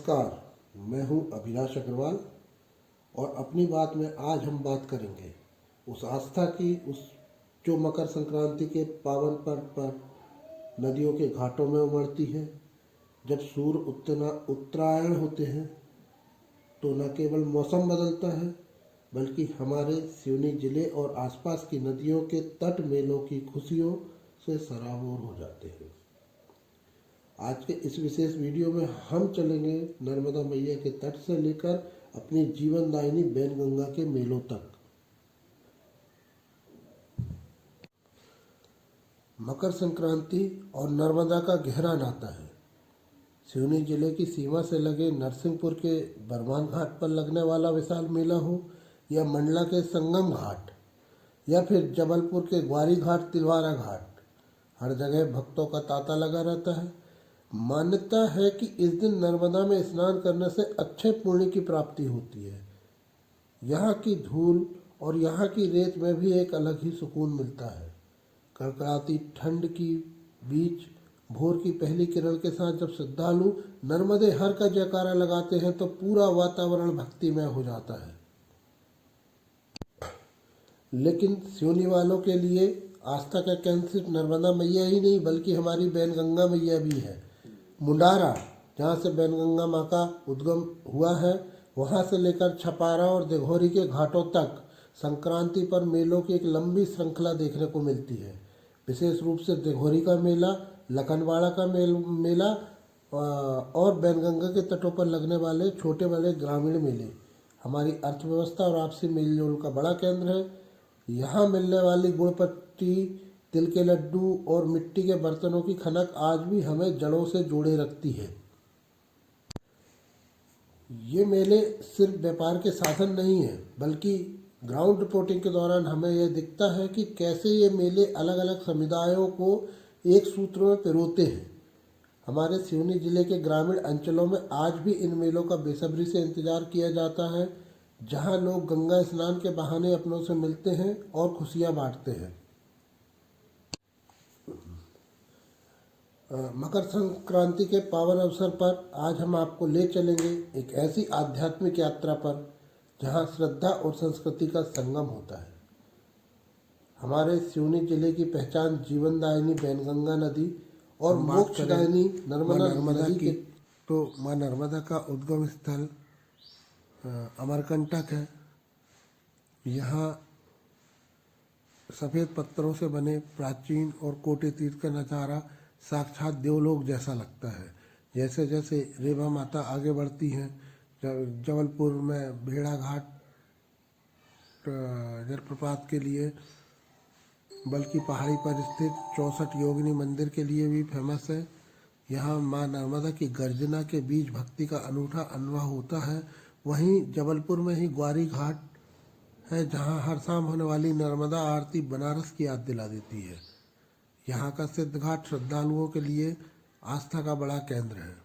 नमस्कार, मैं हूं अभिलाष अग्रवाल और अपनी बात में आज हम बात करेंगे उस आस्था की, जो मकर संक्रांति के पावन पर्व पर नदियों के घाटों में उमड़ती है। जब सूर्य उत्तरायण होते हैं तो न केवल मौसम बदलता है बल्कि हमारे सिवनी जिले और आसपास की नदियों के तट मेलों की खुशियों से सराबोर हो जाते हैं। आज के इस विशेष वीडियो में हम चलेंगे नर्मदा मैया के तट से लेकर अपनी जीवनदायिनी बैनगंगा के मेलों तक। मकर संक्रांति और नर्मदा का गहरा नाता है। सिवनी जिले की सीमा से लगे नरसिंहपुर के बरमान घाट पर लगने वाला विशाल मेला हो या मंडला के संगम घाट या फिर जबलपुर के ग्वारी घाट, तिलवारा घाट, हर जगह भक्तों का तांता लगा रहता है। मान्यता है कि इस दिन नर्मदा में स्नान करने से अच्छे पुण्य की प्राप्ति होती है। यहाँ की धूल और यहाँ की रेत में भी एक अलग ही सुकून मिलता है। कड़कड़ाती ठंड की बीच भोर की पहली किरण के साथ जब श्रद्धालु नर्मदे हर का जयकारा लगाते हैं तो पूरा वातावरण भक्तिमय हो जाता है। लेकिन सिवनी वालों के लिए आस्था का केंद्र सिर्फ नर्मदा मैया ही नहीं बल्कि हमारी बैनगंगा मैया भी है। मुंडारा, जहाँ से बैनगंगा माँ का उद्गम हुआ है, वहाँ से लेकर छपारा और देघोरी के घाटों तक संक्रांति पर मेलों की एक लंबी श्रृंखला देखने को मिलती है। विशेष रूप से देघोरी का मेला, लखनवाड़ा का मेला और बैनगंगा के तटों पर लगने वाले छोटे बड़े ग्रामीण मेले हमारी अर्थव्यवस्था और आपसी मेलजोल का बड़ा केंद्र है। यहाँ मिलने वाली गुड़पट्टी, तिल के लड्डू और मिट्टी के बर्तनों की खनक आज भी हमें जड़ों से जोड़े रखती है। ये मेले सिर्फ व्यापार के साधन नहीं है बल्कि ग्राउंड रिपोर्टिंग के दौरान हमें यह दिखता है कि कैसे ये मेले अलग अलग समुदायों को एक सूत्र में पिरोते हैं। हमारे सिवनी जिले के ग्रामीण अंचलों में आज भी इन मेलों का बेसब्री से इंतजार किया जाता है, जहाँ लोग गंगा स्नान के बहाने अपनों से मिलते हैं और खुशियाँ बांटते हैं। मकर संक्रांति के पावन अवसर पर आज हम आपको ले चलेंगे एक ऐसी आध्यात्मिक यात्रा पर जहां श्रद्धा और संस्कृति का संगम होता है। हमारे सिवनी जिले की पहचान जीवनदायिनी बैनगंगा नदी और मोक्षदायिनी नर्मदा की तो माँ नर्मदा का उद्गम स्थल अमरकंटक है। यहाँ सफ़ेद पत्थरों से बने प्राचीन और कोटे तीर्थ का नज़ारा साक्षात देवलोक जैसा लगता है। जैसे जैसे रेवा माता आगे बढ़ती हैं, जबलपुर में भेड़ा घाट जलप्रपात के लिए बल्कि पहाड़ी पर स्थित 64 योगिनी मंदिर के लिए भी फेमस है। यहाँ माँ नर्मदा की गर्जना के बीच भक्ति का अनूठा अनुभव होता है। वहीं जबलपुर में ही ग्वारी घाट है, जहाँ हर शाम होने वाली नर्मदा आरती बनारस की याद दिला देती है। यहाँ का सिद्ध घाट श्रद्धालुओं के लिए आस्था का बड़ा केंद्र है।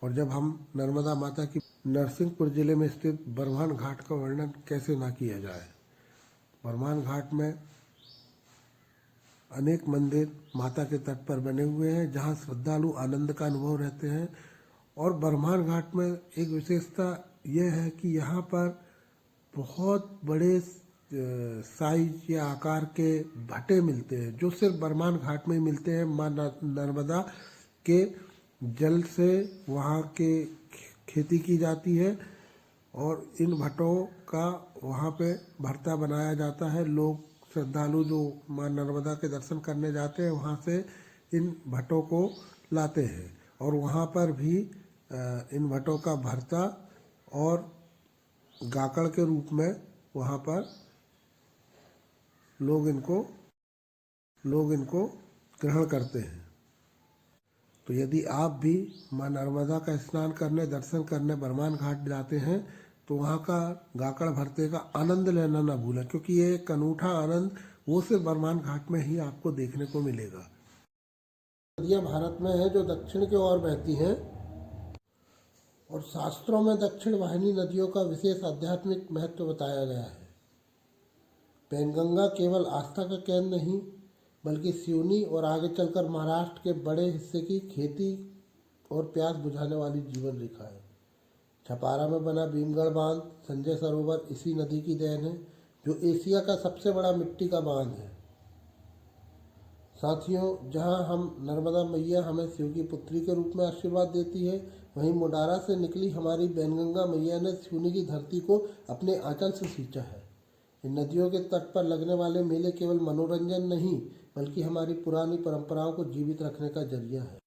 और जब हम नर्मदा माता की नरसिंहपुर जिले में स्थित बरमान घाट का वर्णन कैसे ना किया जाए। बरमान घाट में अनेक मंदिर माता के तट पर बने हुए हैं, जहाँ श्रद्धालु आनंद का अनुभव रहते हैं। और बरमान घाट में एक विशेषता यह है कि यहाँ पर बहुत बड़े साइज या आकार के भट्टे मिलते हैं, जो सिर्फ बरमान घाट में ही मिलते हैं। माँ नर्मदा के जल से वहाँ के खेती की जाती है और इन भट्टों का वहाँ पे भरता बनाया जाता है। लोग श्रद्धालु जो माँ नर्मदा के दर्शन करने जाते हैं वहाँ से इन भट्टों को लाते हैं और वहाँ पर भी इन भट्टों का भरता और गाकड़ के रूप में वहाँ पर लोग इनको ग्रहण करते हैं। तो यदि आप भी माँ नर्मदा का स्नान करने, दर्शन करने बरमान घाट जाते हैं तो वहाँ का गाकड़ भरते का आनंद लेना ना भूलें, क्योंकि ये एक अनूठा आनंद वो सिर्फ बरमान घाट में ही आपको देखने को मिलेगा। नदियाँ भारत में हैं जो दक्षिण की ओर बहती हैं और शास्त्रों में दक्षिण वाहिनी नदियों का विशेष आध्यात्मिक महत्व बताया गया है। बैनगंगा केवल आस्था का केंद्र नहीं बल्कि सिवनी और आगे चलकर महाराष्ट्र के बड़े हिस्से की खेती और प्यास बुझाने वाली जीवन रेखा है। छपारा में बना भीमगढ़ बांध, संजय सरोवर इसी नदी की देन है, जो एशिया का सबसे बड़ा मिट्टी का बांध है। साथियों, जहां हम नर्मदा मैया हमें शिव की पुत्री के रूप में आशीर्वाद देती है, वहीं मुंडारा से निकली हमारी बैनगंगा मैया ने सिवनी की धरती को अपने आंचल से सींचा है। इन नदियों के तट पर लगने वाले मेले केवल मनोरंजन नहीं, बल्कि हमारी पुरानी परंपराओं को जीवित रखने का जरिया है।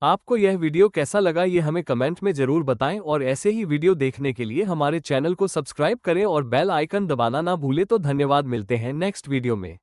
आपको यह वीडियो कैसा लगा ये हमें कमेंट में जरूर बताएं और ऐसे ही वीडियो देखने के लिए हमारे चैनल को सब्सक्राइब करें और बेल आइकन दबाना ना भूलें। तो धन्यवाद, मिलते हैं नेक्स्ट वीडियो में।